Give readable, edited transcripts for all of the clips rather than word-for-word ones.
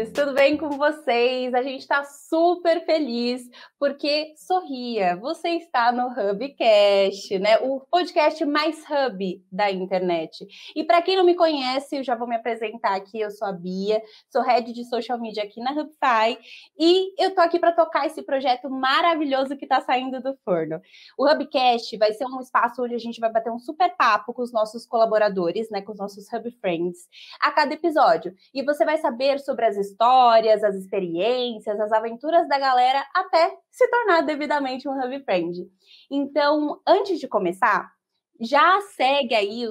Hubs! Tudo bem com vocês? A gente está super feliz porque sorria, você está no Hubcast, né? O podcast mais hub da internet. E para quem não me conhece, eu já vou me apresentar aqui. Eu sou a Bia, sou head de social media aqui na Hubify e eu tô aqui para tocar esse projeto maravilhoso que está saindo do forno. O Hubcast vai ser um espaço onde a gente vai bater um super papo com os nossos colaboradores, né? Com os nossos Hub Friends a cada episódio. E você vai saber sobre as histórias, as experiências, as aventuras da galera até se tornar devidamente um Hub Friend. Então, antes de começar, já segue aí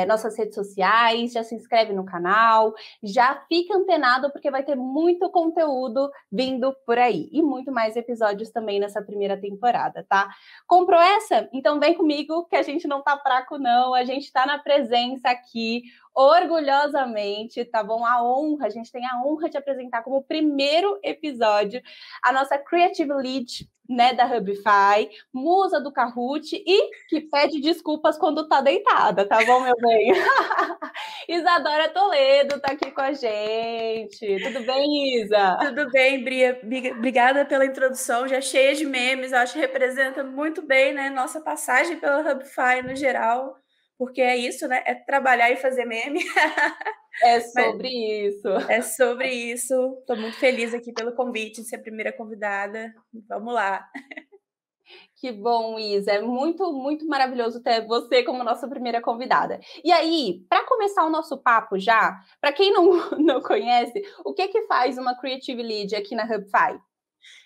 nossas redes sociais, já se inscreve no canal, já fica antenado porque vai ter muito conteúdo vindo por aí e muito mais episódios também nessa primeira temporada, tá? Comprou essa? Então vem comigo que a gente não tá fraco não, a gente tá na presença aqui orgulhosamente, tá bom? A gente tem a honra de apresentar como primeiro episódio a nossa Creative Lead, né, da Hubify, musa do Kahoot e que pede desculpas quando tá deitada, tá bom, meu bem? Isadora Toledo tá aqui com a gente. Tudo bem, Isa? Tudo bem, Bria. Obrigada pela introdução, já cheia de memes. Acho que representa muito bem, né, nossa passagem pela Hubify no geral, porque é isso, né? É trabalhar e fazer meme. É sobre isso. É sobre isso. Estou muito feliz aqui pelo convite de ser a primeira convidada. Vamos lá. Que bom, Isa. É muito, muito maravilhoso ter você como nossa primeira convidada. E aí, para começar o nosso papo já, para quem não conhece, o que faz uma Creative Lead aqui na Hubify?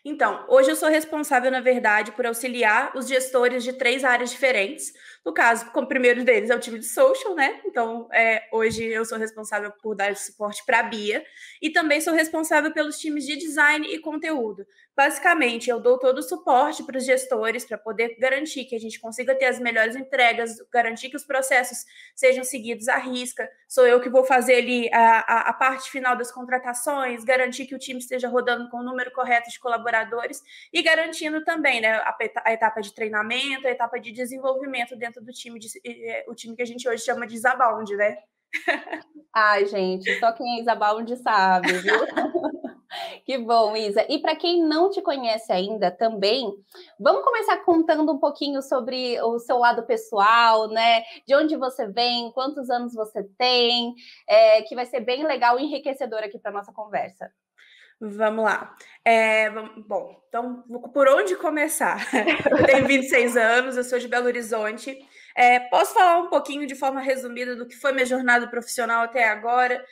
Então, hoje eu sou responsável, na verdade, por auxiliar os gestores de 3 áreas diferentes. No caso, como o primeiro deles é o time de social, né? Então, hoje eu sou responsável por dar esse suporte para a Bia e também sou responsável pelos times de design e conteúdo. Basicamente, eu dou todo o suporte para os gestores para poder garantir que a gente consiga ter as melhores entregas, garantir que os processos sejam seguidos à risca. Sou eu que vou fazer ali a parte final das contratações, garantir que o time esteja rodando com o número correto de colaboradores e garantindo também, né, a etapa de treinamento, a etapa de desenvolvimento dentro do time, o time que a gente hoje chama de Zabound, né? Ai, gente, só quem é Isabound sabe, viu? Que bom, Isa. E para quem não te conhece ainda também, vamos começar contando um pouquinho sobre o seu lado pessoal, né? De onde você vem, quantos anos você tem, que vai ser bem legal e enriquecedor aqui para nossa conversa. Vamos lá. Bom, então, por onde começar? Eu tenho 26 anos, eu sou de Belo Horizonte. Posso falar um pouquinho de forma resumida do que foi minha jornada profissional até agora?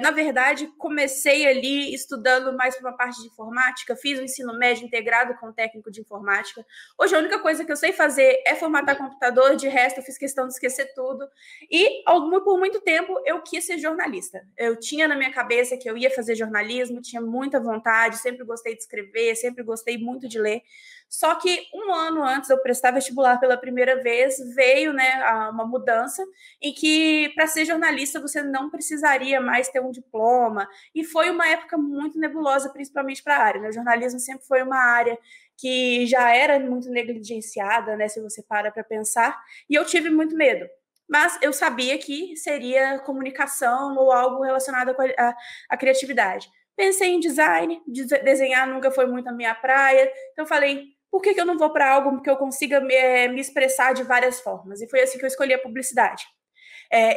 Na verdade, comecei ali estudando mais para uma parte de informática, fiz o ensino médio integrado com o técnico de informática. Hoje a única coisa que eu sei fazer é formatar computador, de resto eu fiz questão de esquecer tudo. E por muito tempo eu quis ser jornalista. Eu tinha na minha cabeça que eu ia fazer jornalismo, tinha muita vontade, sempre gostei de escrever, sempre gostei muito de ler. Só que um ano antes eu prestar vestibular pela primeira vez, veio, né, uma mudança em que para ser jornalista você não precisaria mais ter um diploma. E foi uma época muito nebulosa, principalmente para a área, né? O jornalismo sempre foi uma área que já era muito negligenciada, né, se você para pensar, e eu tive muito medo. Mas eu sabia que seria comunicação ou algo relacionado à criatividade. Pensei em design, desenhar nunca foi muito a minha praia, então falei, por que eu não vou para algo que eu consiga me expressar de várias formas? E foi assim que eu escolhi a publicidade.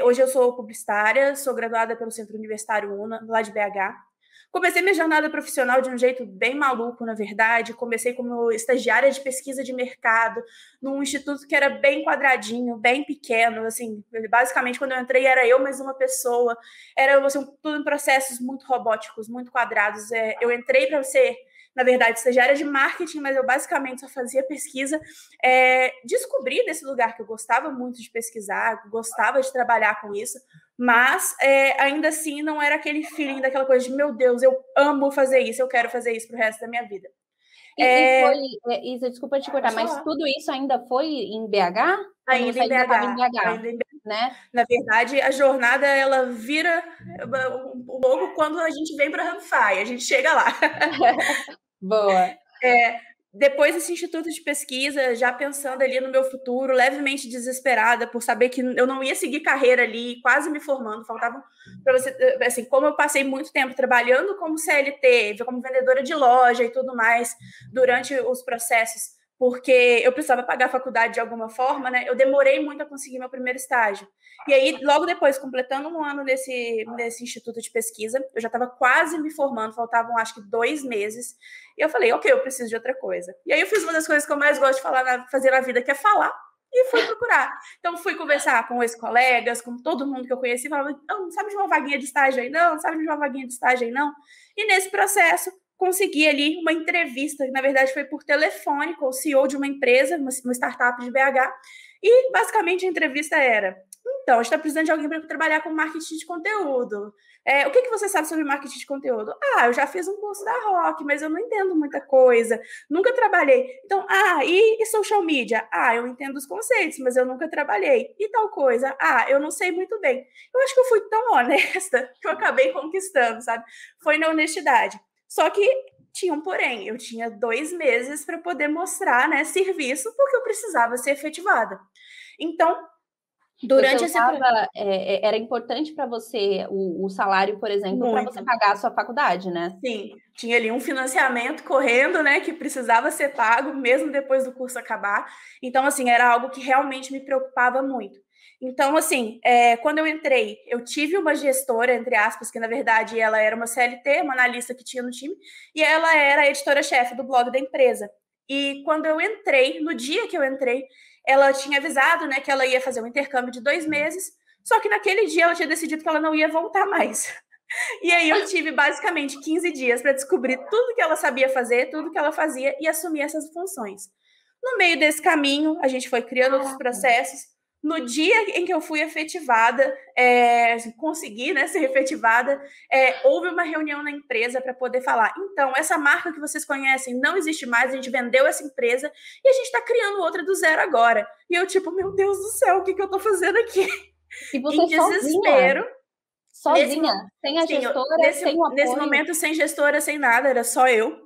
Hoje eu sou publicitária, sou graduada pelo Centro Universitário UNA, lá de BH. Comecei minha jornada profissional de um jeito bem maluco, na verdade. Comecei como estagiária de pesquisa de mercado, num instituto que era bem quadradinho, bem pequeno. Assim, basicamente, quando eu entrei, era eu mais uma pessoa. Era assim, tudo em processos muito robóticos, muito quadrados. Eu entrei para ser, na verdade, estagiária de marketing, mas eu basicamente só fazia pesquisa. Descobri nesse lugar que eu gostava muito de pesquisar, gostava de trabalhar com isso, mas ainda assim não era aquele feeling daquela coisa de, meu Deus, eu amo fazer isso, eu quero fazer isso pro resto da minha vida. E foi, Isa, desculpa te cortar, mas Falar. tudo isso ainda foi em BH? Quando Ainda você em ainda estava em BH, BH, ainda em BH. né? Na verdade, a jornada ela vira logo quando a gente vem para a Hubify, a gente chega lá. Boa. depois desse instituto de pesquisa, já pensando ali no meu futuro, levemente desesperada por saber que eu não ia seguir carreira ali, quase me formando, faltavam para você, assim, como eu passei muito tempo trabalhando como CLT, como vendedora de loja e tudo mais durante os processos, porque eu precisava pagar a faculdade de alguma forma, né? Eu demorei muito a conseguir meu primeiro estágio. E aí, logo depois, completando um ano nesse instituto de pesquisa, eu já estava quase me formando, faltavam acho que 2 meses. E eu falei, ok, eu preciso de outra coisa. E aí eu fiz uma das coisas que eu mais gosto de fazer na vida, que é falar, e fui procurar. Então, fui conversar com ex-colegas, com todo mundo que eu conheci, falava, não sabe de uma vaguinha de estágio aí não? Sabe de uma vaguinha de estágio aí não? E nesse processo, consegui ali uma entrevista, que na verdade foi por telefone, com o CEO de uma empresa, uma startup de BH, e basicamente a entrevista era, então, a gente está precisando de alguém para trabalhar com marketing de conteúdo. O que você sabe sobre marketing de conteúdo? Eu já fiz um curso da Rock, mas eu não entendo muita coisa. Nunca trabalhei. Então, e social media? Eu entendo os conceitos, mas eu nunca trabalhei. E tal coisa? Eu não sei muito bem. Eu acho que eu fui tão honesta que eu acabei conquistando, sabe? Foi na honestidade. Só que tinha um porém. Eu tinha 2 meses para poder mostrar, né, serviço, porque eu precisava ser efetivada. Então, durante esse era importante para você o salário, por exemplo, para você pagar a sua faculdade, né? Sim, tinha ali um financiamento correndo, né, que precisava ser pago mesmo depois do curso acabar. Então, assim, era algo que realmente me preocupava muito. Então, assim, quando eu entrei, eu tive uma gestora, entre aspas, que na verdade ela era uma CLT, uma analista que tinha no time, e ela era a editora-chefe do blog da empresa. E quando eu entrei, no dia que eu entrei, ela tinha avisado, né, que ela ia fazer um intercâmbio de 2 meses, só que naquele dia ela tinha decidido que ela não ia voltar mais. E aí eu tive basicamente 15 dias para descobrir tudo que ela sabia fazer, tudo que ela fazia e assumir essas funções. No meio desse caminho, a gente foi criando outros processos. No dia em que eu fui efetivada, consegui, né, ser efetivada, houve uma reunião na empresa para poder falar, então, essa marca que vocês conhecem não existe mais, a gente vendeu essa empresa e a gente está criando outra do zero agora. E eu tipo, meu Deus do céu, o que eu estou fazendo aqui? E você em desespero. Sozinha, sem a gestora, sem o apoio. Nesse momento, sem gestora, sem nada, era só eu.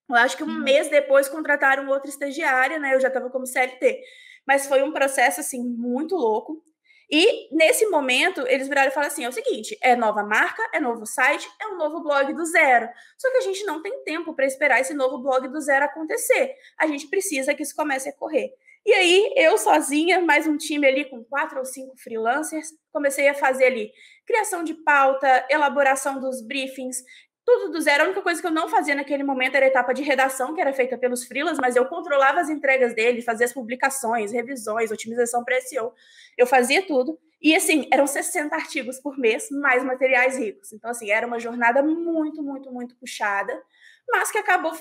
Eu acho que um mês depois contrataram outra estagiária, né? Eu já estava como CLT. Mas foi um processo, assim, muito louco. E, nesse momento, eles viraram e falaram assim, é o seguinte, é nova marca, é novo site, é um novo blog do zero. Só que a gente não tem tempo para esperar esse novo blog do zero acontecer. A gente precisa que isso comece a correr. E aí, eu sozinha, mais um time ali com 4 ou 5 freelancers, comecei a fazer ali criação de pauta, elaboração dos briefings, tudo do zero. A única coisa que eu não fazia naquele momento era a etapa de redação, que era feita pelos freelas, mas eu controlava as entregas dele, fazia as publicações, revisões, otimização para SEO. Eu fazia tudo. E, assim, eram 60 artigos por mês, mais materiais ricos. Então, assim, era uma jornada muito, muito, muito puxada, mas que acabou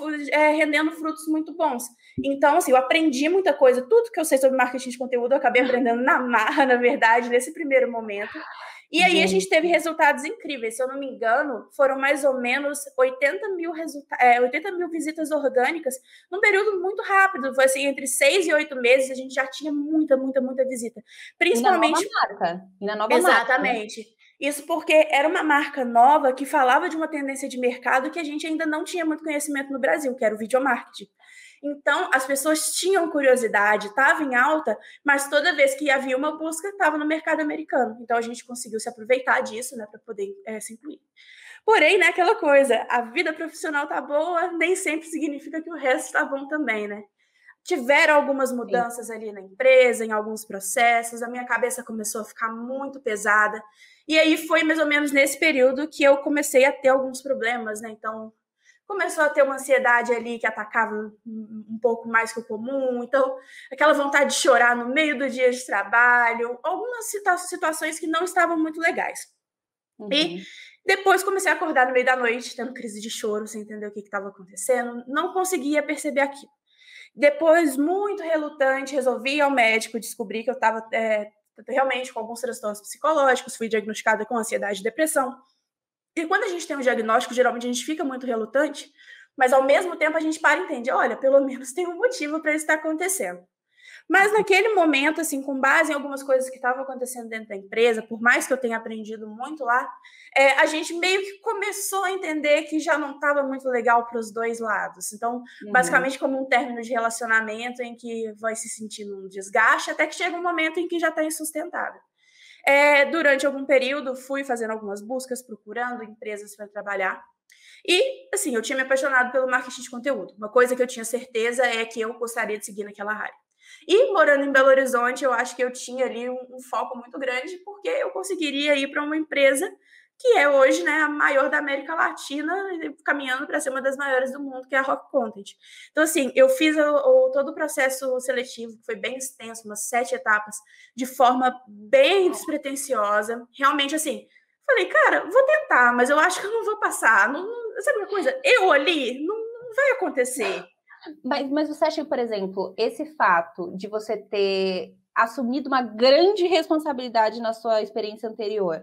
rendendo frutos muito bons. Então, assim, eu aprendi muita coisa. Tudo que eu sei sobre marketing de conteúdo, eu acabei aprendendo na marra, na verdade, nesse primeiro momento. E aí a gente teve resultados incríveis. Se eu não me engano, foram mais ou menos 80 mil visitas orgânicas num período muito rápido. Foi assim, entre 6 e 8 meses, a gente já tinha muita, muita, muita visita. Principalmente... E na nova marca. Exatamente. Marca, né? Isso porque era uma marca nova que falava de uma tendência de mercado que a gente ainda não tinha muito conhecimento no Brasil, que era o videomarketing. Então, as pessoas tinham curiosidade, estava em alta, mas toda vez que havia uma busca, estava no mercado americano. Então, a gente conseguiu se aproveitar disso, né, para poder se incluir. Porém, né, aquela coisa, a vida profissional tá boa, nem sempre significa que o resto está bom também, né? Tiveram algumas mudanças ali na empresa, em alguns processos, a minha cabeça começou a ficar muito pesada, e aí foi mais ou menos nesse período que eu comecei a ter alguns problemas, né? Então, começou a ter uma ansiedade ali que atacava um pouco mais que o comum, então aquela vontade de chorar no meio do dia de trabalho, algumas situações que não estavam muito legais. E depois comecei a acordar no meio da noite, tendo crise de choro, sem entender o que estava acontecendo, não conseguia perceber aquilo. Depois, muito relutante, resolvi ir ao médico, descobri que eu estava realmente com alguns transtornos psicológicos, fui diagnosticada com ansiedade e depressão. E quando a gente tem um diagnóstico, geralmente a gente fica muito relutante, mas ao mesmo tempo a gente para e entende, olha, pelo menos tem um motivo para isso estar acontecendo. Mas naquele momento, assim, com base em algumas coisas que estavam acontecendo dentro da empresa, por mais que eu tenha aprendido muito lá, a gente meio que começou a entender que já não estava muito legal para os dois lados. Então, basicamente como um término de relacionamento em que vai se sentindo um desgaste, até que chega um momento em que já está insustentável. Durante algum período, fui fazendo algumas buscas, procurando empresas para trabalhar. E, assim, eu tinha me apaixonado pelo marketing de conteúdo. Uma coisa que eu tinha certeza é que eu gostaria de seguir naquela área. E, morando em Belo Horizonte, eu acho que eu tinha ali um foco muito grande, porque eu conseguiria ir para uma empresa que é hoje, né, a maior da América Latina, caminhando para ser uma das maiores do mundo, que é a Rock Content. Então, assim, eu fiz todo o processo seletivo, que foi bem extenso, umas 7 etapas, de forma bem despretensiosa. Realmente, assim, falei, cara, vou tentar, mas eu acho que eu não vou passar. Não, sabe uma coisa? Eu ali, não vai acontecer. Mas você acha que, por exemplo, esse fato de você ter assumido uma grande responsabilidade na sua experiência anterior,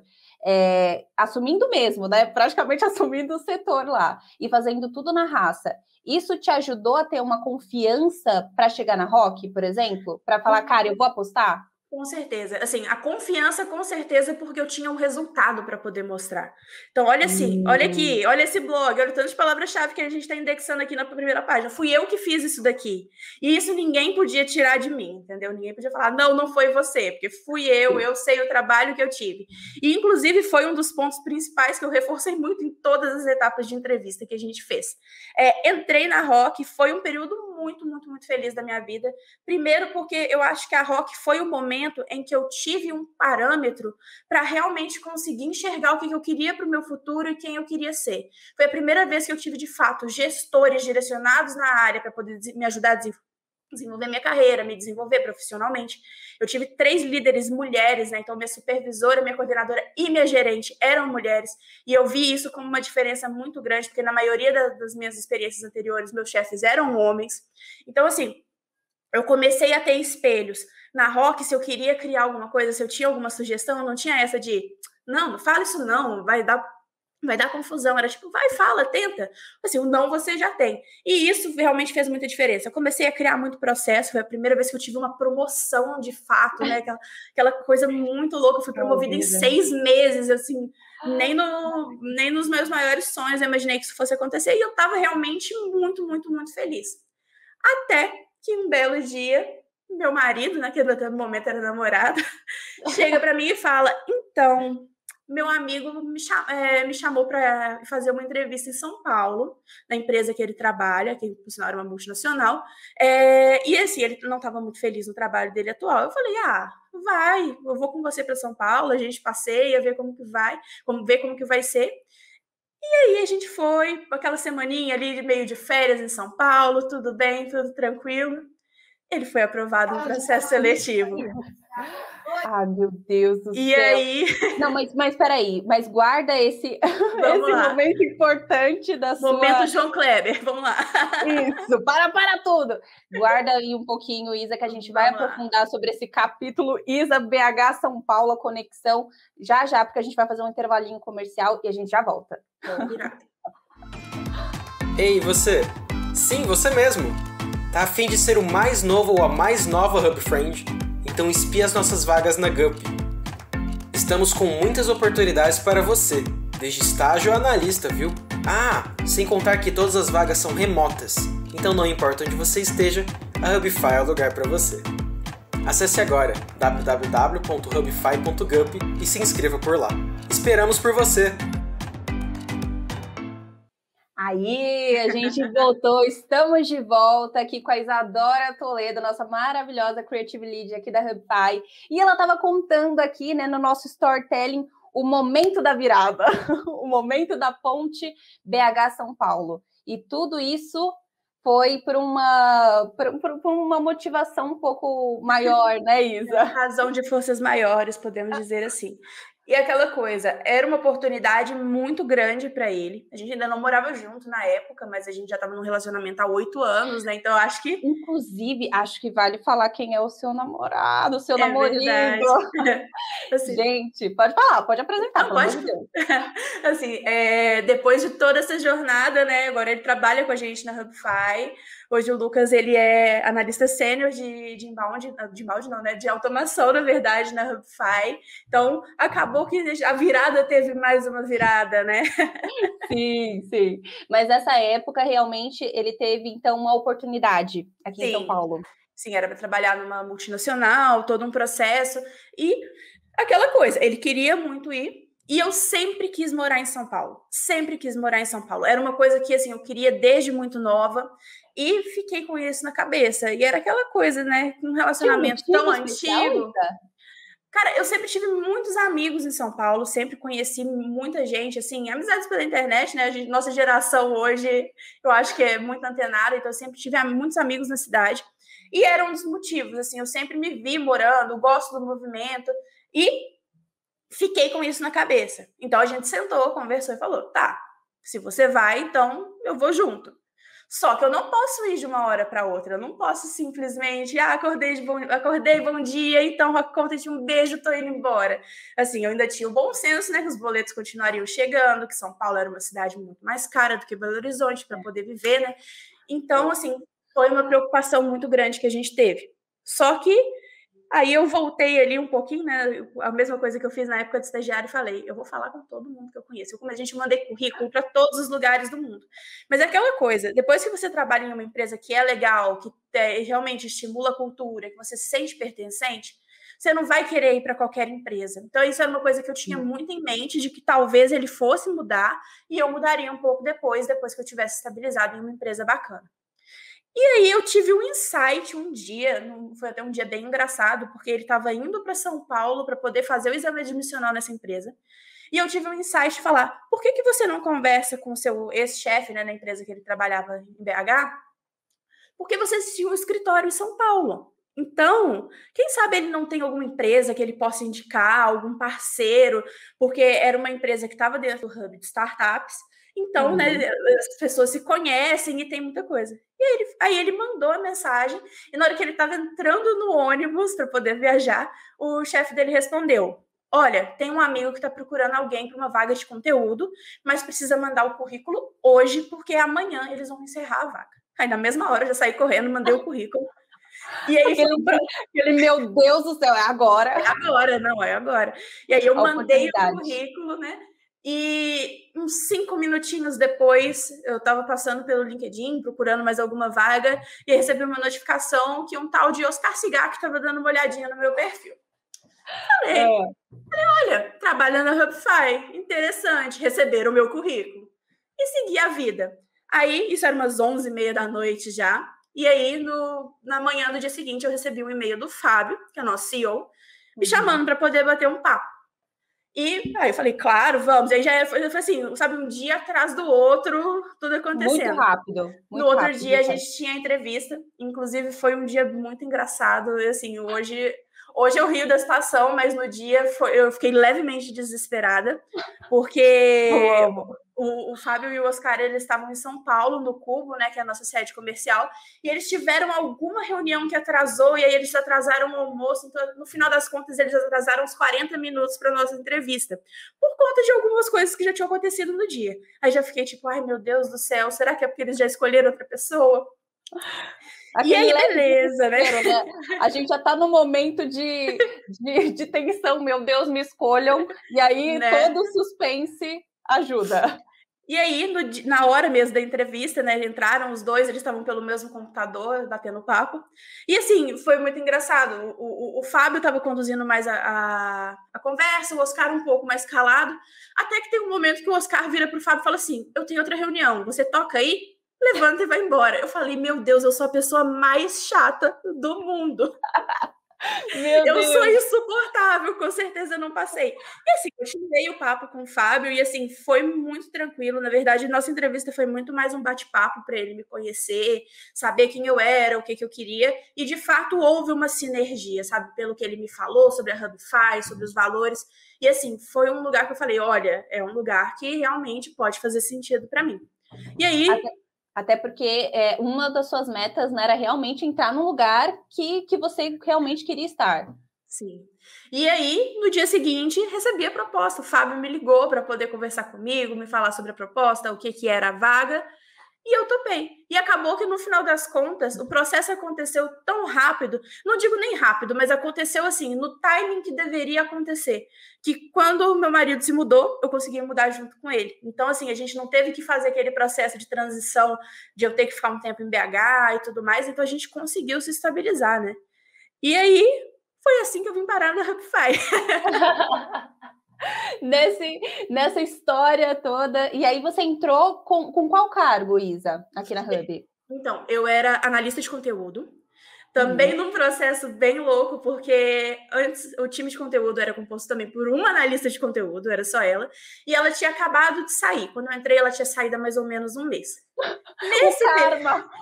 assumindo mesmo, né? Praticamente assumindo o setor lá e fazendo tudo na raça, isso te ajudou a ter uma confiança para chegar na Rock, por exemplo? Para falar, cara, eu vou apostar? Com certeza. Assim, a confiança, com certeza, porque eu tinha um resultado para poder mostrar. Então, olha assim, olha aqui, olha esse blog, olha o tanto de palavras-chave que a gente está indexando aqui na primeira página. Fui eu que fiz isso daqui. E isso ninguém podia tirar de mim, entendeu? Ninguém podia falar, não foi você, porque fui eu sei o trabalho que eu tive. E, inclusive, foi um dos pontos principais que eu reforcei muito em todas as etapas de entrevista que a gente fez. Entrei na Rock, foi um período muito, muito, muito feliz da minha vida. Primeiro, porque eu acho que a Rock foi o momento em que eu tive um parâmetro para realmente conseguir enxergar o que eu queria para o meu futuro e quem eu queria ser. Foi a primeira vez que eu tive, de fato, gestores direcionados na área para poder me ajudar a desenvolver minha carreira, me desenvolver profissionalmente. Eu tive 3 líderes mulheres, né? Então, minha supervisora, minha coordenadora e minha gerente eram mulheres. E eu vi isso como uma diferença muito grande, porque na maioria das minhas experiências anteriores, meus chefes eram homens. Então, assim, eu comecei a ter espelhos. Na Rock, se eu queria criar alguma coisa, se eu tinha alguma sugestão, eu não tinha essa de, não fala isso não, vai dar confusão. Era tipo, vai, fala, tenta. Assim, o não você já tem. E isso realmente fez muita diferença. Eu comecei a criar muito processo. Foi a primeira vez que eu tive uma promoção de fato, né? Aquela coisa muito louca. Eu fui promovida em 6 meses, assim. Nem nos meus maiores sonhos eu imaginei que isso fosse acontecer. E eu estava realmente muito, muito, muito feliz. Até que um belo dia, meu marido, naquele momento era namorado, chega para mim e fala, então, meu amigo me chamou para fazer uma entrevista em São Paulo, na empresa que ele trabalha, que por sinal era uma multinacional, e assim, ele não estava muito feliz no trabalho dele atual. Eu falei, vai, eu vou com você para São Paulo, a gente passeia, ver como que vai, ver como que vai ser. E aí a gente foi, aquela semaninha ali, meio de férias em São Paulo, tudo bem, tudo tranquilo. Ele foi aprovado no processo seletivo. Meu Deus do E céu. aí... Não, mas peraí, mas guarda esse momento importante da sua... Momento João Kleber, vamos lá. Isso, para tudo. Guarda aí um pouquinho, Isa, que a gente vai aprofundar sobre esse capítulo Isa, BH, São Paulo, a conexão, já, porque a gente vai fazer um intervalinho comercial e a gente já volta. Ei, você? Sim, você mesmo. Tá a fim de ser o mais novo ou a mais nova Hub Friend? Então espie as nossas vagas na Gup. Estamos com muitas oportunidades para você, desde estágio a analista, viu? Sem contar que todas as vagas são remotas, então não importa onde você esteja, a Hubify é o lugar para você. Acesse agora www.hubify.gup e se inscreva por lá. Esperamos por você! Aí, a gente voltou, estamos de volta aqui com a Isadora Toledo, nossa maravilhosa Creative Lead aqui da Hubify, e ela estava contando aqui, né, no nosso storytelling, o momento da virada, o momento da ponte BH-São Paulo, e tudo isso foi por uma motivação um pouco maior, né, Isa? Razão de forças maiores, podemos dizer assim. E aquela coisa, era uma oportunidade muito grande para ele. A gente ainda não morava junto na época, mas a gente já estava num relacionamento há 8 anos, né? Então, eu acho que... Inclusive, acho que vale falar quem é o seu namorado, o seu namorado. Assim, gente, pode falar, pode apresentar, não, pode. Assim, depois de toda essa jornada, né? Agora ele trabalha com a gente na Hubify. Hoje o Lucas, ele é analista sênior de inbound não, né? De automação, na verdade, na Hubify. Então, acabou que a virada teve mais uma virada, né? Sim, sim. Mas nessa época, realmente, ele teve, então, uma oportunidade aqui em São Paulo. Sim, era para trabalhar numa multinacional, todo um processo. E aquela coisa, ele queria muito ir. E eu sempre quis morar em São Paulo. Sempre quis morar em São Paulo. Era uma coisa que, assim, eu queria desde muito nova. E fiquei com isso na cabeça. E era aquela coisa, né? Um relacionamento tão antigo. Cara, eu sempre tive muitos amigos em São Paulo, sempre conheci muita gente, assim, amizades pela internet, né? Nossa geração hoje, eu acho que é muito antenada, então eu sempre tive muitos amigos na cidade. E era um dos motivos, assim, eu sempre me vi morando, gosto do movimento, e fiquei com isso na cabeça. Então a gente sentou, conversou e falou, tá, se você vai, então eu vou junto. Só que eu não posso ir de uma hora para outra. Eu não posso simplesmente, acordei, bom dia, então acontece um beijo, tô indo embora. Assim, eu ainda tinha o bom senso, né, que os boletos continuariam chegando, que São Paulo era uma cidade muito mais cara do que Belo Horizonte para poder viver, né? Então, assim, foi uma preocupação muito grande que a gente teve. Só que aí eu voltei ali um pouquinho, né? A mesma coisa que eu fiz na época de estagiário, e falei, eu vou falar com todo mundo que eu conheço. Como a gente mandei currículo para todos os lugares do mundo. Mas é aquela coisa, depois que você trabalha em uma empresa que é legal, que realmente estimula a cultura, que você se sente pertencente, você não vai querer ir para qualquer empresa. Então, isso era uma coisa que eu tinha muito em mente, de que talvez ele fosse mudar, e eu mudaria um pouco depois que eu tivesse estabilizado em uma empresa bacana. E aí eu tive um insight um dia, foi até um dia bem engraçado, porque ele estava indo para São Paulo para poder fazer o exame admissional nessa empresa. E eu tive um insight de falar, por que você não conversa com o seu ex-chefe, né, na empresa que ele trabalhava em BH? Porque você tinha um escritório em São Paulo. Então, quem sabe ele não tem alguma empresa que ele possa indicar, algum parceiro, porque era uma empresa que estava dentro do hub de startups. Então, né, as pessoas se conhecem e tem muita coisa. E aí ele mandou a mensagem, e na hora que ele estava entrando no ônibus para poder viajar, o chefe dele respondeu, olha, tem um amigo que está procurando alguém para uma vaga de conteúdo, mas precisa mandar o currículo hoje, porque amanhã eles vão encerrar a vaga. Aí, na mesma hora, eu já saí correndo, mandei o currículo. E aí, aquele meu Deus do céu, é agora. É agora, não, é agora. E aí eu mandei o currículo, né? E uns 5 minutinhos depois, eu estava passando pelo LinkedIn, procurando mais alguma vaga, e recebi uma notificação que um tal de Oscar Sigak estava dando uma olhadinha no meu perfil. Falei, olha, trabalha na Hubify, interessante, receberam o meu currículo. E segui a vida. Aí, isso era umas 11h30 da noite já, e aí, na manhã do dia seguinte, eu recebi um e-mail do Fábio, que é nosso CEO, me chamando para poder bater um papo. E aí eu falei, claro, vamos. Aí já foi assim, sabe, um dia atrás do outro, tudo acontecendo. Muito rápido. No outro dia a gente tinha entrevista, inclusive foi um dia muito engraçado. E, assim, hoje eu rio da situação, mas no dia eu fiquei levemente desesperada, porque o Fábio e o Oscar, eles estavam em São Paulo, no Cubo, né, que é a nossa sede comercial, e eles tiveram alguma reunião que atrasou, e aí eles atrasaram o almoço, então no final das contas eles atrasaram uns 40 minutos para nossa entrevista, por conta de algumas coisas que já tinham acontecido no dia. Aí já fiquei tipo, ai meu Deus do céu, será que é porque eles já escolheram outra pessoa? E aí, beleza, né? A gente já tá no momento de tensão, meu Deus, me escolham, e aí todo o suspense ajuda. E aí, na hora mesmo da entrevista, né, entraram os dois, eles estavam pelo mesmo computador, batendo papo. E assim, foi muito engraçado. O Fábio estava conduzindo mais a conversa, o Oscar um pouco mais calado, até que tem um momento que o Oscar vira pro Fábio e fala assim, eu tenho outra reunião, você toca aí? Levanta e vai embora. Eu falei, meu Deus, eu sou a pessoa mais chata do mundo. Eu sou insuportável, com certeza não passei. E assim, eu tive o papo com o Fábio e assim, foi muito tranquilo. Na verdade, nossa entrevista foi muito mais um bate-papo para ele me conhecer, saber quem eu era, o que eu queria. E de fato houve uma sinergia, sabe? Pelo que ele me falou sobre a Hubify, sobre os valores. E assim, foi um lugar que eu falei, olha, é um lugar que realmente pode fazer sentido para mim. E aí... Até porque uma das suas metas, né, era realmente entrar num lugar que você realmente queria estar. Sim. E aí, no dia seguinte, recebi a proposta. O Fábio me ligou para poder conversar comigo, me falar sobre a proposta, o que era a vaga. E eu topei. E acabou que, no final das contas, o processo aconteceu tão rápido, não digo nem rápido, mas aconteceu assim, no timing que deveria acontecer, que quando o meu marido se mudou, eu consegui mudar junto com ele. Então, assim, a gente não teve que fazer aquele processo de transição, de eu ter que ficar um tempo em BH e tudo mais, então a gente conseguiu se estabilizar, né? E aí, foi assim que eu vim parar na Hubify. Nessa história toda. E aí você entrou com qual cargo, Isa, aqui na Hub? Então, eu era analista de conteúdo. Também num processo bem louco, porque antes o time de conteúdo era composto também por uma analista de conteúdo, era só ela, e ela tinha acabado de sair. Quando eu entrei, ela tinha saído há mais ou menos um mês.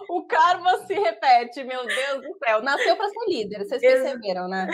O karma se repete, meu Deus do céu. Nasceu para ser líder, vocês perceberam, né?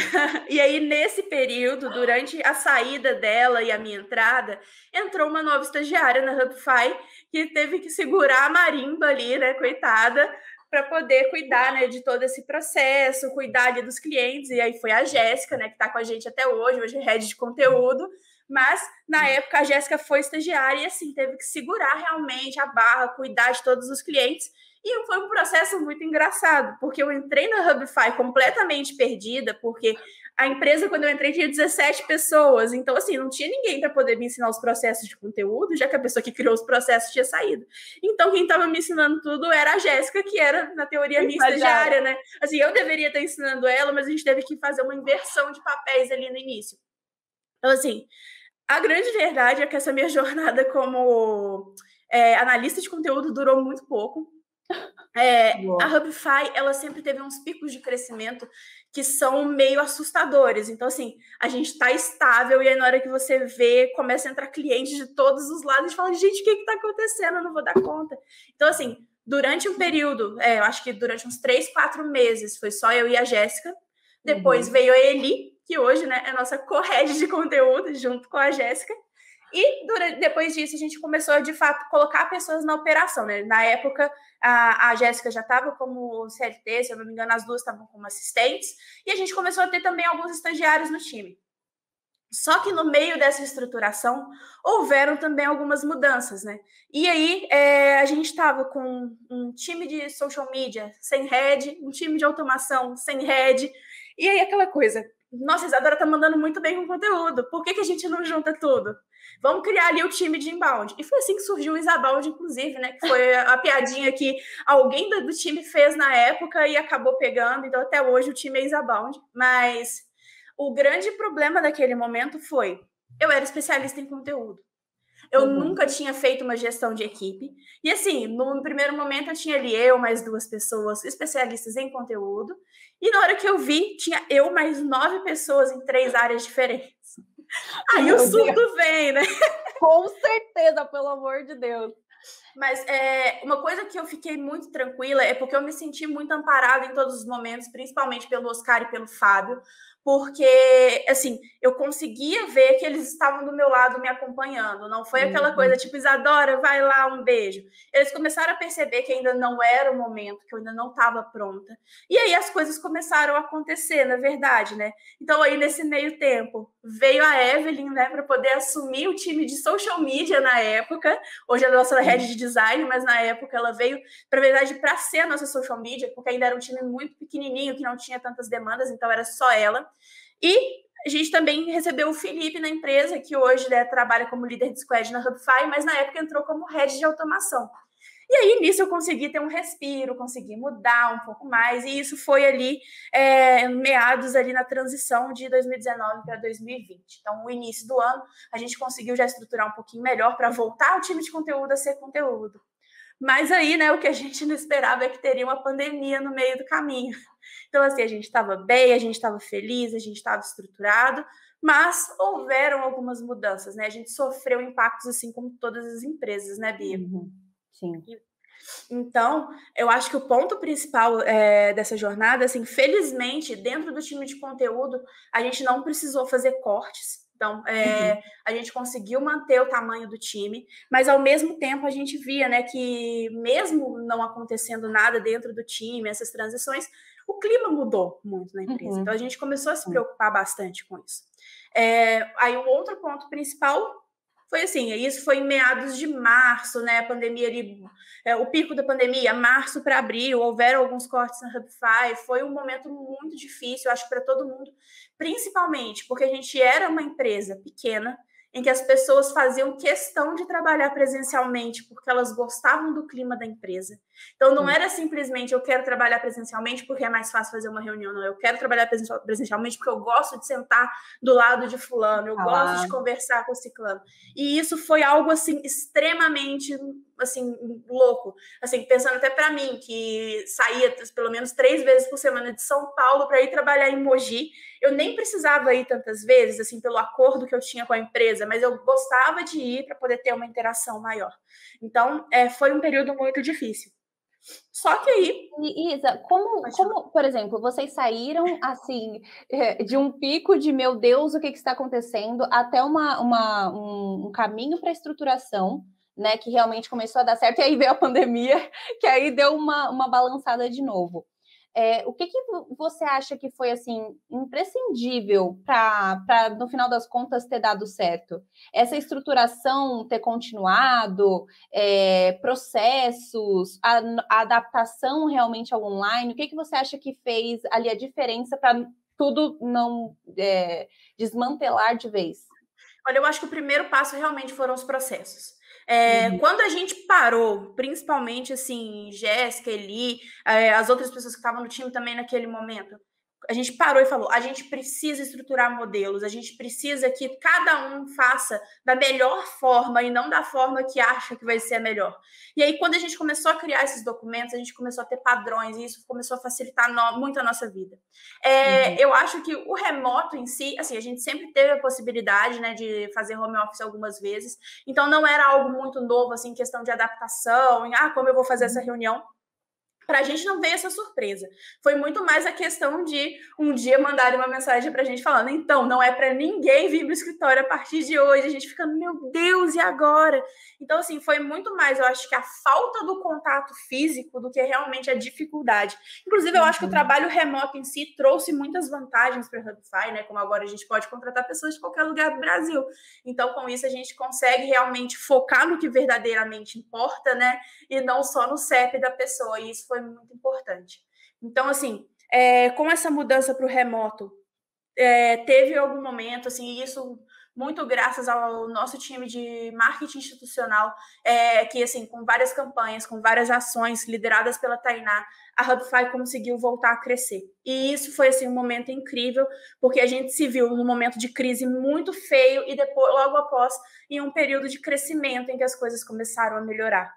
E aí, nesse período, durante a saída dela e a minha entrada, entrou uma nova estagiária na Hubify que teve que segurar a marimba ali, né, coitada, para poder cuidar, né, de todo esse processo, cuidar ali dos clientes. E aí foi a Jéssica, né, que está com a gente até hoje é head de conteúdo. Mas, na época, a Jéssica foi estagiária e, assim, teve que segurar realmente a barra, cuidar de todos os clientes. E foi um processo muito engraçado, porque eu entrei na Hubify completamente perdida, porque a empresa, quando eu entrei, tinha 17 pessoas. Então, assim, não tinha ninguém para poder me ensinar os processos de conteúdo, já que a pessoa que criou os processos tinha saído. Então, quem estava me ensinando tudo era a Jéssica, que era, na teoria, minha estagiária, né? Assim, eu deveria estar ensinando ela, mas a gente teve que fazer uma inversão de papéis ali no início. Então, assim, a grande verdade é que essa minha jornada como analista de conteúdo durou muito pouco. A Hubify, ela sempre teve uns picos de crescimento que são meio assustadores. Então, assim, a gente está estável e aí na hora que você vê, começa a entrar clientes de todos os lados e fala, gente, o que está acontecendo? Eu não vou dar conta. Então, assim, durante um período, eu acho que durante uns 3, 4 meses, foi só eu e a Jéssica. Depois veio a Eli, que hoje, né, é a nossa co-head de conteúdo, junto com a Jéssica. E depois disso, a gente começou, de fato, colocar pessoas na operação, né? Na época, a Jéssica já estava como CLT, se eu não me engano, as duas estavam como assistentes. E a gente começou a ter também alguns estagiários no time. Só que no meio dessa estruturação, houveram também algumas mudanças, né? E aí, a gente estava com um time de social media sem head, um time de automação sem head. E aí, aquela coisa, nossa, a Isadora tá mandando muito bem com conteúdo, por que a gente não junta tudo? Vamos criar ali o time de inbound. E foi assim que surgiu o Isabound, inclusive, né? Que foi a piadinha que alguém do time fez na época e acabou pegando. Então, até hoje, o time é Isabound. Mas o grande problema daquele momento foi, eu era especialista em conteúdo. Eu nunca tinha feito uma gestão de equipe. E assim, no primeiro momento eu tinha ali eu mais 2 pessoas especialistas em conteúdo. E na hora que eu vi, tinha eu mais 9 pessoas em 3 áreas diferentes. Aí o surto vem, né? Com certeza, pelo amor de Deus. Mas uma coisa que eu fiquei muito tranquila é porque eu me senti muito amparada em todos os momentos, principalmente pelo Oscar e pelo Fábio, porque, assim, eu conseguia ver que eles estavam do meu lado me acompanhando. Não foi aquela coisa tipo, Isadora, vai lá, um beijo. Eles começaram a perceber que ainda não era o momento, que eu ainda não estava pronta. E aí as coisas começaram a acontecer, na verdade, né? Então, aí, nesse meio tempo, veio a Evelyn, né, para poder assumir o time de social media na época. Hoje é a nossa head de design, mas na época ela veio, na verdade, para ser a nossa social media, porque ainda era um time muito pequenininho, que não tinha tantas demandas, então era só ela. E a gente também recebeu o Felipe na empresa, que hoje, né, trabalha como líder de squad na Hubify, mas na época entrou como head de automação. E aí, nisso, eu consegui ter um respiro, consegui mudar um pouco mais, e isso foi ali, meados ali na transição de 2019 para 2020. Então, o início do ano, a gente conseguiu já estruturar um pouquinho melhor para voltar o time de conteúdo a ser conteúdo. Mas aí, né, o que a gente não esperava é que teria uma pandemia no meio do caminho. Então, assim, a gente estava bem, a gente estava feliz, a gente estava estruturado, mas houveram algumas mudanças, né? A gente sofreu impactos, assim como todas as empresas, né, Bia? Sim. Então, eu acho que o ponto principal dessa jornada, assim, felizmente, dentro do time de conteúdo, a gente não precisou fazer cortes. Então, a gente conseguiu manter o tamanho do time, mas ao mesmo tempo a gente via, né, que mesmo não acontecendo nada dentro do time, essas transições, o clima mudou muito na empresa. Então, a gente começou a se preocupar bastante com isso. Aí, o outro ponto principal foi assim, isso foi em meados de março, né? A pandemia ali, o pico da pandemia, março para abril, houveram alguns cortes na Hubify, foi um momento muito difícil, eu acho, para todo mundo, principalmente porque a gente era uma empresa pequena, em que as pessoas faziam questão de trabalhar presencialmente porque elas gostavam do clima da empresa. Então, não era simplesmente eu quero trabalhar presencialmente porque é mais fácil fazer uma reunião, não. Eu quero trabalhar presencialmente porque eu gosto de sentar do lado de fulano, eu gosto de conversar com o ciclano. E isso foi algo, assim, extremamente, assim, louco. Assim, pensando até para mim, que saía pelo menos 3 vezes por semana de São Paulo para ir trabalhar em Mogi. Eu nem precisava ir tantas vezes, assim, pelo acordo que eu tinha com a empresa, mas eu gostava de ir para poder ter uma interação maior. Então, foi um período muito difícil. Só que aí... Isa, como, por exemplo, vocês saíram, assim, de um pico de, meu Deus, o que está acontecendo, até um caminho para a estruturação, né, que realmente começou a dar certo, e aí veio a pandemia, que aí deu uma balançada de novo. O que você acha que foi, assim, imprescindível para, no final das contas, ter dado certo? Essa estruturação ter continuado, processos, a adaptação realmente ao online, o que você acha que fez ali a diferença para tudo não desmantelar de vez? Olha, eu acho que o primeiro passo realmente foram os processos. Quando a gente parou, principalmente assim, Jéssica, Eli, as outras pessoas que estavam no time também naquele momento, a gente parou e falou, a gente precisa estruturar modelos, a gente precisa que cada um faça da melhor forma e não da forma que acha que vai ser a melhor. E aí, quando a gente começou a criar esses documentos, a gente começou a ter padrões e isso começou a facilitar muito a nossa vida. Eu acho que o remoto em si, assim, a gente sempre teve a possibilidade, né, de fazer home office algumas vezes, então não era algo muito novo, assim, em questão de adaptação, como eu vou fazer essa reunião. Para a gente não veio essa surpresa. Foi muito mais a questão de um dia mandarem uma mensagem para a gente falando, então, não é para ninguém vir para o escritório a partir de hoje. A gente fica, meu Deus, e agora? Então, assim, foi muito mais, eu acho que a falta do contato físico do que realmente a dificuldade. Inclusive, eu acho que o trabalho remoto em si trouxe muitas vantagens para a Hubify, né? Como agora a gente pode contratar pessoas de qualquer lugar do Brasil. Então, com isso, a gente consegue realmente focar no que verdadeiramente importa, né? E não só no CEP da pessoa. E isso foi muito importante. Então, assim, com essa mudança para o remoto, teve algum momento, assim, isso muito graças ao nosso time de marketing institucional, que, assim, com várias campanhas, com várias ações lideradas pela Tainá, a Hubify conseguiu voltar a crescer. E isso foi, assim, um momento incrível, porque a gente se viu num momento de crise muito feio e depois, logo após, em um período de crescimento em que as coisas começaram a melhorar.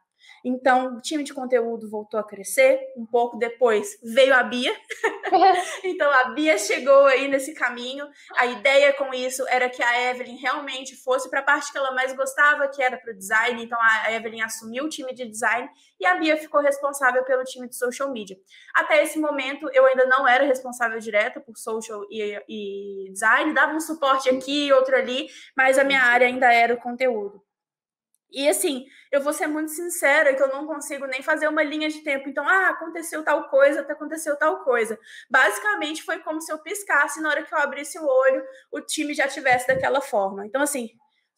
Então, o time de conteúdo voltou a crescer. Um pouco depois veio a Bia. Então, a Bia chegou aí nesse caminho. A ideia com isso era que a Evelyn realmente fosse para a parte que ela mais gostava, que era para o design. Então, a Evelyn assumiu o time de design e a Bia ficou responsável pelo time de social media. Até esse momento, eu ainda não era responsável direta por social e design. Dava um suporte aqui, outro ali, mas a minha área ainda era o conteúdo. E, assim, eu vou ser muito sincera que eu não consigo nem fazer uma linha de tempo. Então, aconteceu tal coisa, aconteceu tal coisa. Basicamente, foi como se eu piscasse, na hora que eu abrisse o olho, o time já tivesse daquela forma. Então, assim,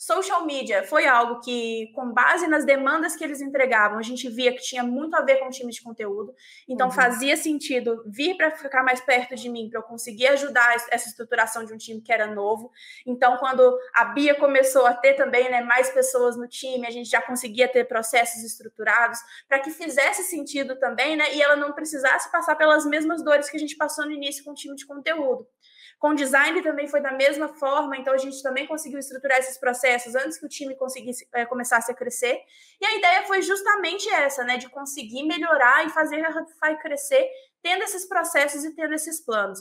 social media foi algo que, com base nas demandas que eles entregavam, a gente via que tinha muito a ver com o time de conteúdo. Então, fazia sentido vir para ficar mais perto de mim, para eu conseguir ajudar essa estruturação de um time que era novo. Então, quando a Bia começou a ter também, né, mais pessoas no time, a gente já conseguia ter processos estruturados para que fizesse sentido também, né, e ela não precisasse passar pelas mesmas dores que a gente passou no início com o time de conteúdo. Com design também foi da mesma forma, então a gente também conseguiu estruturar esses processos antes que o time começasse a crescer. E a ideia foi justamente essa, né, de conseguir melhorar e fazer a Hubify crescer, tendo esses processos e tendo esses planos.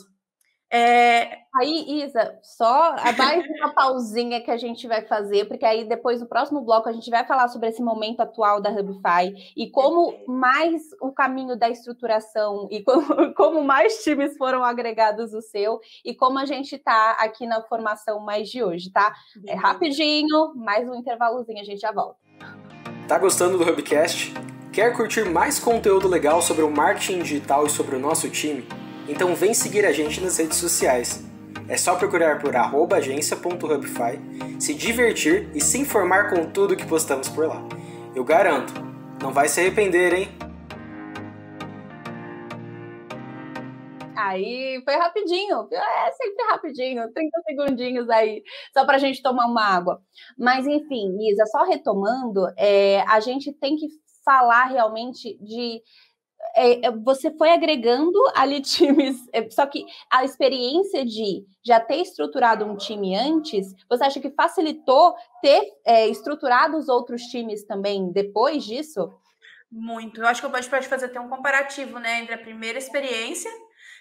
Aí, Isa, só mais uma pausinha que a gente vai fazer, porque aí depois no próximo bloco a gente vai falar sobre esse momento atual da Hubify e como mais o caminho da estruturação e como mais times foram agregados o seu e como a gente está aqui na formação mais de hoje, tá? Rapidinho, mais um intervalozinho, a gente já volta. Tá gostando do Hubcast? Quer curtir mais conteúdo legal sobre o marketing digital e sobre o nosso time? Então vem seguir a gente nas redes sociais. É só procurar por @agência.hubify, se divertir e se informar com tudo que postamos por lá. Eu garanto, não vai se arrepender, hein? Aí, foi rapidinho. É sempre rapidinho, 30 segundinhos aí, só para a gente tomar uma água. Mas, enfim, Isa, só retomando, a gente tem que falar realmente de... você foi agregando ali times, só que a experiência de já ter estruturado um time antes, você acha que facilitou ter estruturado os outros times também depois disso? Muito. Eu acho que a gente pode fazer até um comparativo, né, entre a primeira experiência,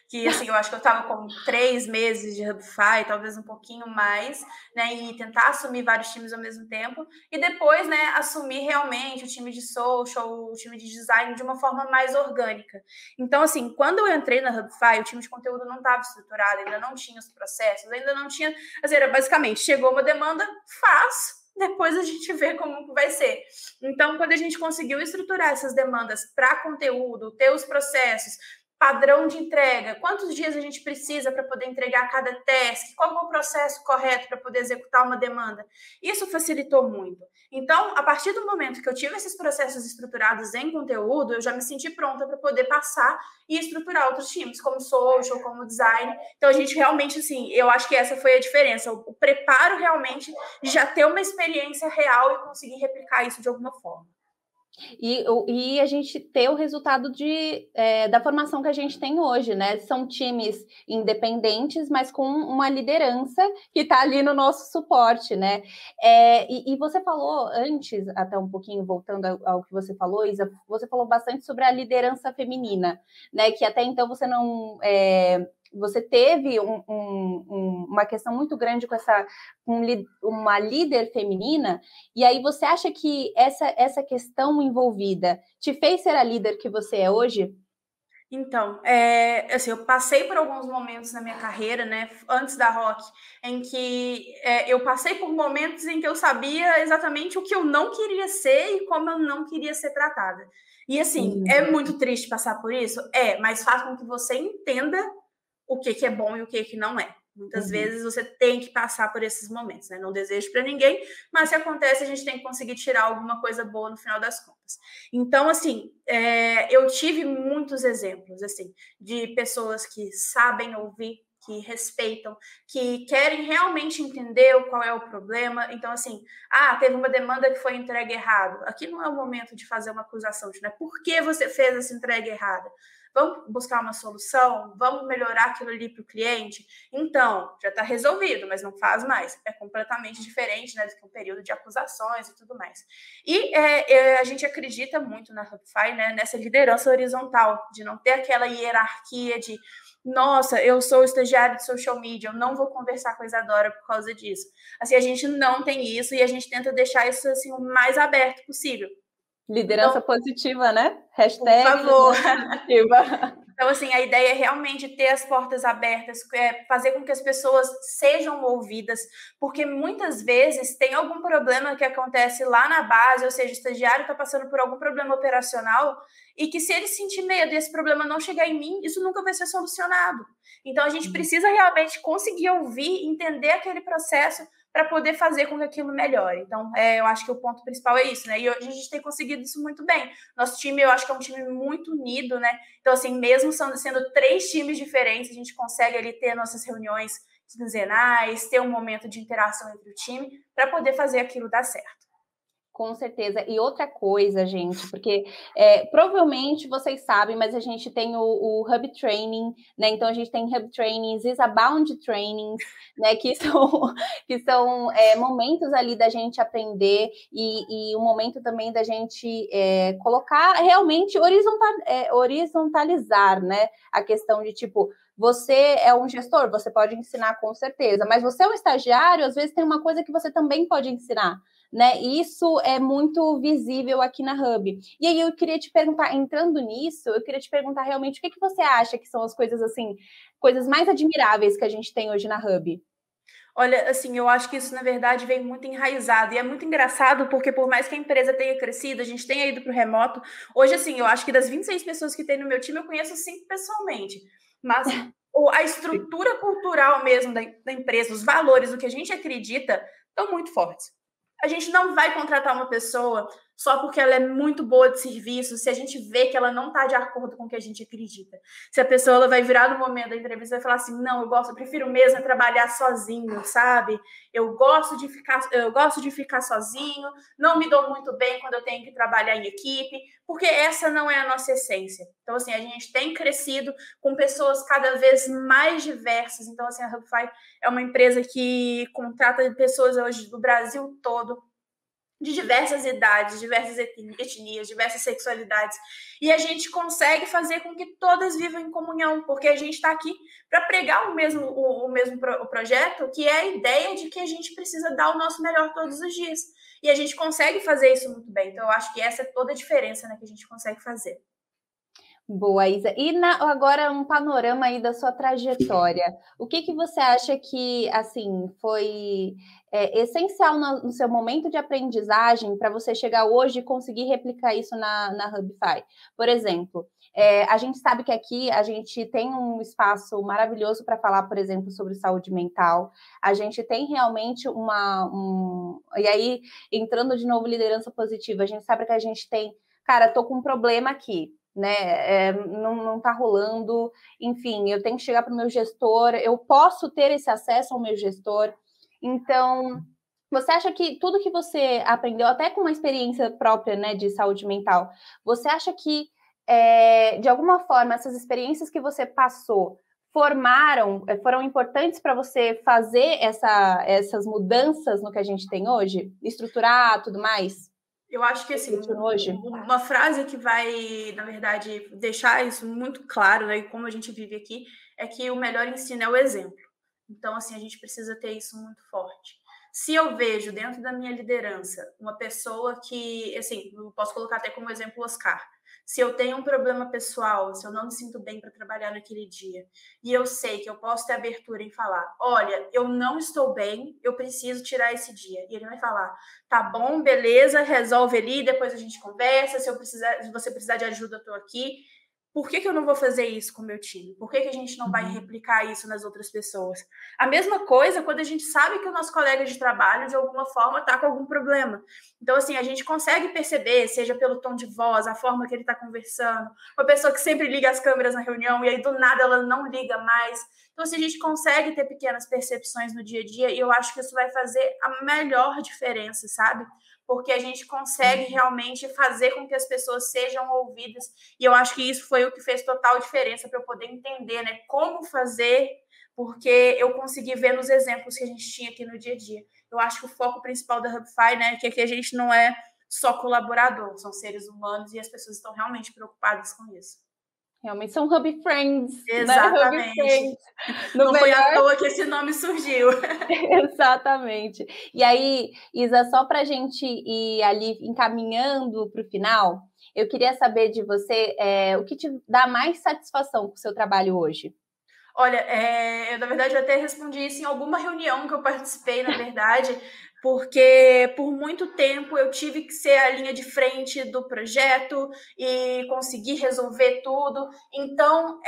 que, assim, eu acho que eu estava com 3 meses de Hubify, talvez um pouquinho mais, né, e tentar assumir vários times ao mesmo tempo, e depois, né, assumir realmente o time de social, o time de design de uma forma mais orgânica. Então, assim, quando eu entrei na Hubify, o time de conteúdo não estava estruturado, ainda não tinha os processos, ainda não tinha, assim, era basicamente, chegou uma demanda, faço, depois a gente vê como vai ser. Então, quando a gente conseguiu estruturar essas demandas para conteúdo, ter os processos, padrão de entrega, quantos dias a gente precisa para poder entregar cada task, qual é o processo correto para poder executar uma demanda. Isso facilitou muito. Então, a partir do momento que eu tive esses processos estruturados em conteúdo, eu já me senti pronta para poder passar e estruturar outros times, como social, como design. Então, a gente realmente, assim, eu acho que essa foi a diferença, o preparo realmente de já ter uma experiência real e conseguir replicar isso de alguma forma. E a gente ter o resultado da formação que a gente tem hoje, né? São times independentes, mas com uma liderança que está ali no nosso suporte, né? E você falou antes, até um pouquinho voltando ao que você falou, Isa, você falou bastante sobre a liderança feminina, né? Que até então você não... você teve uma questão muito grande com uma líder feminina, e aí você acha que essa questão envolvida te fez ser a líder que você é hoje? Então, assim, eu passei por alguns momentos na minha carreira, né, antes da Rock, em que eu passei por momentos em que eu sabia exatamente o que eu não queria ser e como eu não queria ser tratada. E, assim, é muito triste passar por isso? Mas faz com que você entenda o que é bom e o que não é. Muitas vezes você tem que passar por esses momentos, né? Não desejo para ninguém, mas se acontece, a gente tem que conseguir tirar alguma coisa boa no final das contas. Então, assim, eu tive muitos exemplos, assim, de pessoas que sabem ouvir, que respeitam, que querem realmente entender qual é o problema. Então, assim, teve uma demanda que foi entregue errado. Aqui não é o momento de fazer uma acusação, né? Por que você fez essa entrega errada? Vamos buscar uma solução? Vamos melhorar aquilo ali para o cliente? Então, já está resolvido, mas não faz mais. É completamente diferente, né, do que um período de acusações e tudo mais. E a gente acredita muito na Hubify, né, nessa liderança horizontal, de não ter aquela hierarquia de nossa, eu sou estagiário de social media, eu não vou conversar com a Isadora por causa disso. Assim, a gente não tem isso e a gente tenta deixar isso assim, o mais aberto possível. Liderança positiva, né? Hashtag por favor. Positiva. Então, assim, a ideia é realmente ter as portas abertas, fazer com que as pessoas sejam ouvidas, porque muitas vezes tem algum problema que acontece lá na base, ou seja, o estagiário está passando por algum problema operacional, e que se ele sentir medo e esse problema não chegar em mim, isso nunca vai ser solucionado. Então, a gente precisa realmente conseguir ouvir, entender aquele processo, para poder fazer com que aquilo melhore. Então, eu acho que o ponto principal é isso, né? E hoje a gente tem conseguido isso muito bem. Nosso time, eu acho que é um time muito unido, né? Então, assim, mesmo sendo 3 times diferentes, a gente consegue ali ter nossas reuniões quinzenais, ter um momento de interação entre o time, para poder fazer aquilo dar certo. Com certeza. E outra coisa, gente, porque provavelmente vocês sabem, mas a gente tem o Hub Training, né? Então a gente tem Hub Trainings, Isabound Trainings, né? Que são momentos ali da gente aprender e um momento também da gente colocar realmente horizontalizar, né? A questão de tipo, você é um gestor, você pode ensinar com certeza, mas você é um estagiário, às vezes tem uma coisa que você também pode ensinar. Né? Isso é muito visível aqui na Hub. E aí eu queria te perguntar, entrando nisso, eu queria te perguntar realmente o que você acha que são as coisas assim, coisas mais admiráveis que a gente tem hoje na Hub? Olha, assim, eu acho que isso, na verdade, vem muito enraizado. E é muito engraçado porque, por mais que a empresa tenha crescido, a gente tenha ido para o remoto, hoje, assim, eu acho que das 26 pessoas que tem no meu time, eu conheço 5 pessoalmente. mas a estrutura cultural mesmo da empresa, os valores, o que a gente acredita, estão muito fortes. A gente não vai contratar uma pessoa só porque ela é muito boa de serviço, se a gente vê que ela não está de acordo com o que a gente acredita. Se a pessoa ela vai virar no momento da entrevista e falar assim, não, eu prefiro mesmo trabalhar sozinho, sabe? Eu gosto de ficar sozinho, não me dou muito bem quando eu tenho que trabalhar em equipe, porque essa não é a nossa essência. Então, assim, a gente tem crescido com pessoas cada vez mais diversas. Então, assim, a Hubify é uma empresa que contrata pessoas hoje do Brasil todo, de diversas idades, diversas etnias, diversas sexualidades. E a gente consegue fazer com que todas vivam em comunhão, porque a gente está aqui para pregar o mesmo projeto, que é a ideia de que a gente precisa dar o nosso melhor todos os dias. E a gente consegue fazer isso muito bem. Então, eu acho que essa é toda a diferença, né, que a gente consegue fazer. Boa, Isa. E agora um panorama aí da sua trajetória. O que você acha que, assim, foi essencial no seu momento de aprendizagem para você chegar hoje e conseguir replicar isso na Hubify? Por exemplo, a gente sabe que aqui a gente tem um espaço maravilhoso para falar, por exemplo, sobre saúde mental. A gente tem realmente E aí, entrando de novo liderança positiva, a gente sabe que a gente tem... Cara, tô com um problema aqui, né? Não tá rolando, enfim, eu tenho que chegar para o meu gestor, eu posso ter esse acesso ao meu gestor. Então, você acha que tudo que você aprendeu, até com uma experiência própria, né, de saúde mental, você acha que, de alguma forma, essas experiências que você passou foram importantes para você fazer essas mudanças no que a gente tem hoje? Estruturar tudo mais? Eu acho que, assim, uma frase que vai, na verdade, deixar isso muito claro, né, como a gente vive aqui, é que o melhor ensino é o exemplo. Então, assim, a gente precisa ter isso muito forte. Se eu vejo dentro da minha liderança uma pessoa que, assim, eu posso colocar até como exemplo o Oscar. Se eu tenho um problema pessoal, se eu não me sinto bem para trabalhar naquele dia, e eu sei que eu posso ter abertura em falar, olha, eu não estou bem, eu preciso tirar esse dia. E ele vai falar, tá bom, beleza, resolve ali, depois a gente conversa, se você precisar de ajuda, eu estou aqui. Por que eu não vou fazer isso com o meu time? Por que a gente não vai replicar isso nas outras pessoas? A mesma coisa quando a gente sabe que o nosso colega de trabalho, de alguma forma, está com algum problema. Então, assim, a gente consegue perceber, seja pelo tom de voz, a forma que ele está conversando, uma pessoa que sempre liga as câmeras na reunião e aí do nada ela não liga mais. Então, assim, a gente consegue ter pequenas percepções no dia a dia e eu acho que isso vai fazer a melhor diferença, sabe? Porque a gente consegue realmente fazer com que as pessoas sejam ouvidas. E eu acho que isso foi o que fez total diferença para eu poder entender, né, como fazer, porque eu consegui ver nos exemplos que a gente tinha aqui no dia a dia. Eu acho que o foco principal da Hubify, né, que aqui a gente não é só colaborador, são seres humanos e as pessoas estão realmente preocupadas com isso. Realmente são Hub Friends. Exatamente. Né? Hub Friends. Não foi à toa que esse nome surgiu. Exatamente. E aí, Isa, só para a gente ir ali encaminhando para o final, eu queria saber de você o que te dá mais satisfação com o seu trabalho hoje. Olha, eu, na verdade, eu até respondi isso em alguma reunião que eu participei, na verdade, porque por muito tempo eu tive que ser a linha de frente do projeto e conseguir resolver tudo. Então,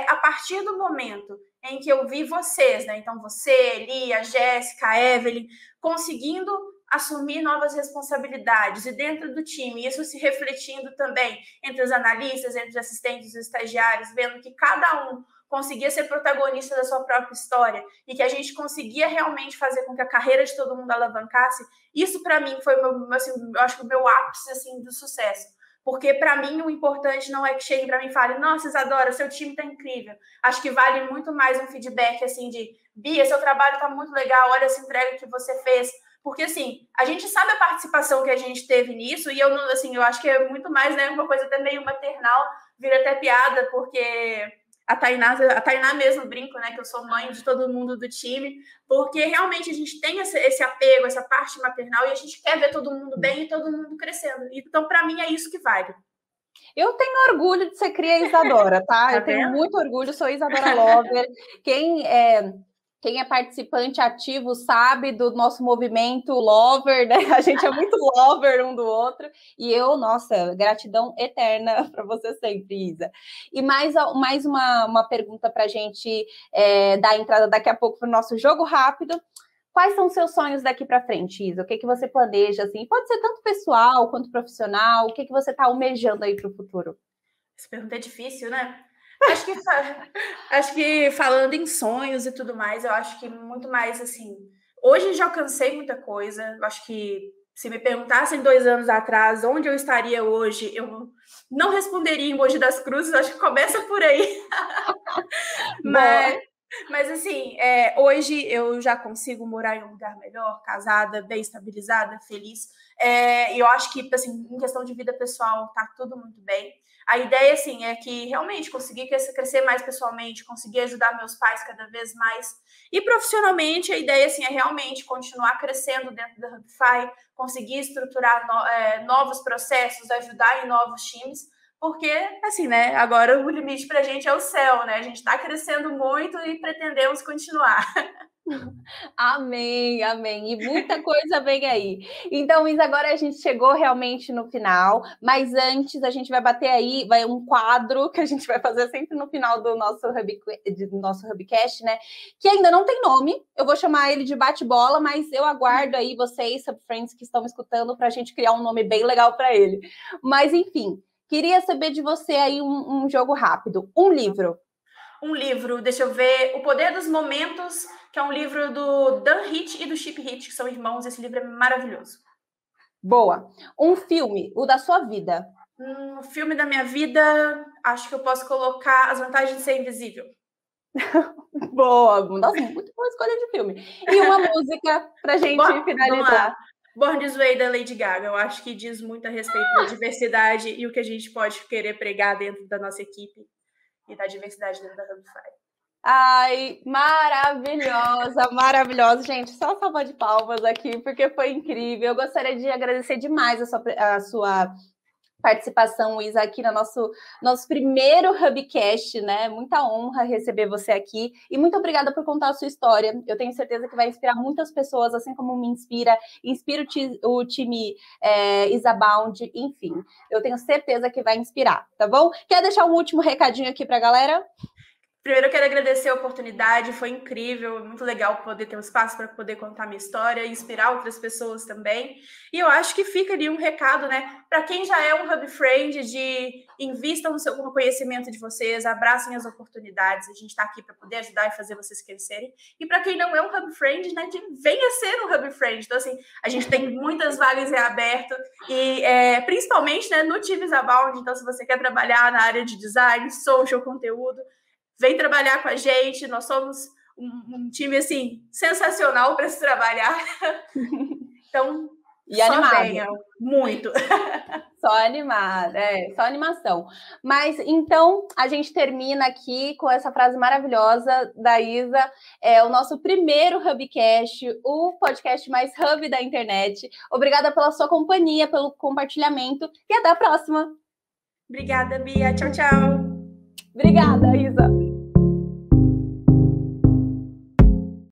a partir do momento em que eu vi vocês, né? Então, você, Eli, a Jéssica, a Evelyn, conseguindo assumir novas responsabilidades e dentro do time, isso se refletindo também entre os analistas, entre os assistentes, os estagiários, vendo que cada um conseguia ser protagonista da sua própria história e que a gente conseguia realmente fazer com que a carreira de todo mundo alavancasse, isso para mim foi assim, eu acho que o meu ápice assim, do sucesso. Porque para mim o importante não é que chegue para mim e fale, nossa, Isadora, seu time tá incrível. Acho que vale muito mais um feedback assim de, Bia, seu trabalho tá muito legal, olha essa entrega que você fez. Porque, assim, a gente sabe a participação que a gente teve nisso e eu, assim, eu acho que é muito mais, né, uma coisa até meio maternal, vira até piada, porque a Tainá mesmo brinco, né, que eu sou mãe de todo mundo do time, porque realmente a gente tem esse apego, essa parte maternal e a gente quer ver todo mundo bem e todo mundo crescendo. Então, para mim, é isso que vale. Eu tenho orgulho de ser cria Isadora, tá? Eu tenho muito orgulho, sou Isadora Lover. Quem é participante ativo sabe do nosso movimento lover, né? A gente é muito lover um do outro. E eu, nossa, gratidão eterna para você sempre, Isa. E mais uma pergunta para a gente dar entrada daqui a pouco para o nosso jogo rápido. Quais são os seus sonhos daqui para frente, Isa? O que você planeja? Assim? Pode ser tanto pessoal quanto profissional. O que você está almejando aí para o futuro? Essa pergunta é difícil, né? Acho que falando em sonhos e tudo mais, eu acho que muito mais assim. Hoje já alcancei muita coisa. Eu acho que se me perguntassem 2 anos atrás onde eu estaria hoje, eu não responderia em Mogi das Cruzes. Acho que começa por aí. Mas assim, hoje eu já consigo morar em um lugar melhor, casada, bem estabilizada, feliz. E eu acho que, assim, em questão de vida pessoal, tá tudo muito bem. A ideia, assim, é que realmente conseguir crescer mais pessoalmente, conseguir ajudar meus pais cada vez mais. E profissionalmente, a ideia, assim, é realmente continuar crescendo dentro da Hubify, conseguir estruturar novos processos, ajudar em novos times. Porque, assim, né, agora o limite para a gente é o céu, né? A gente está crescendo muito e pretendemos continuar. Amém, amém. E muita coisa vem aí. Então, Isa, agora a gente chegou realmente no final, mas antes a gente vai bater aí, vai um quadro que a gente vai fazer sempre no final do nosso Hubcast, né? Que ainda não tem nome, eu vou chamar ele de bate-bola, mas eu aguardo aí vocês, Hubfriends, que estão me escutando, para a gente criar um nome bem legal para ele. Mas, enfim, queria saber de você aí um jogo rápido. Um livro. Um livro, deixa eu ver, O Poder dos Momentos, que é um livro do Dan Hitch e do Chip Hitch, que são irmãos. Esse livro é maravilhoso. Boa. Um filme, o da sua vida. Um filme da minha vida, acho que eu posso colocar As Vantagens de Ser Invisível. Boa, nossa, muito boa escolha de filme. E uma música pra gente finalizar. Born This Way, da Lady Gaga. Eu acho que diz muito a respeito da diversidade e o que a gente pode querer pregar dentro da nossa equipe e da diversidade dentro da Hubify. Ai, maravilhosa, maravilhosa. Gente, só salva de palmas aqui, porque foi incrível. Eu gostaria de agradecer demais a sua participação, Isa, aqui no nosso primeiro Hubcast, né? Muita honra receber você aqui e muito obrigada por contar a sua história. Eu tenho certeza que vai inspirar muitas pessoas, assim como me inspira o time Isabound, enfim. Eu tenho certeza que vai inspirar, tá bom? Quer deixar um último recadinho aqui para a galera? Primeiro, eu quero agradecer a oportunidade, foi incrível, muito legal poder ter um espaço para poder contar minha história, inspirar outras pessoas também. E eu acho que fica ali um recado, né, para quem já é um Hubfriend, de invistam no conhecimento de vocês, abracem as oportunidades, a gente está aqui para poder ajudar e fazer vocês crescerem. E para quem não é um Hubfriend, né, de venha ser um Hubfriend. Então, assim, a gente tem muitas vagas em aberto e principalmente, né, no time Isabound. Então, se você quer trabalhar na área de design, social, conteúdo, vem trabalhar com a gente, nós somos um time, assim, sensacional para se trabalhar. Então, e animado. Venham, muito. Só animada, só animação. Mas, então, a gente termina aqui com essa frase maravilhosa da Isa, o nosso primeiro Hubcast, o podcast mais hub da internet. Obrigada pela sua companhia, pelo compartilhamento e até a próxima. Obrigada, Bia. Tchau, tchau. Obrigada, Isa.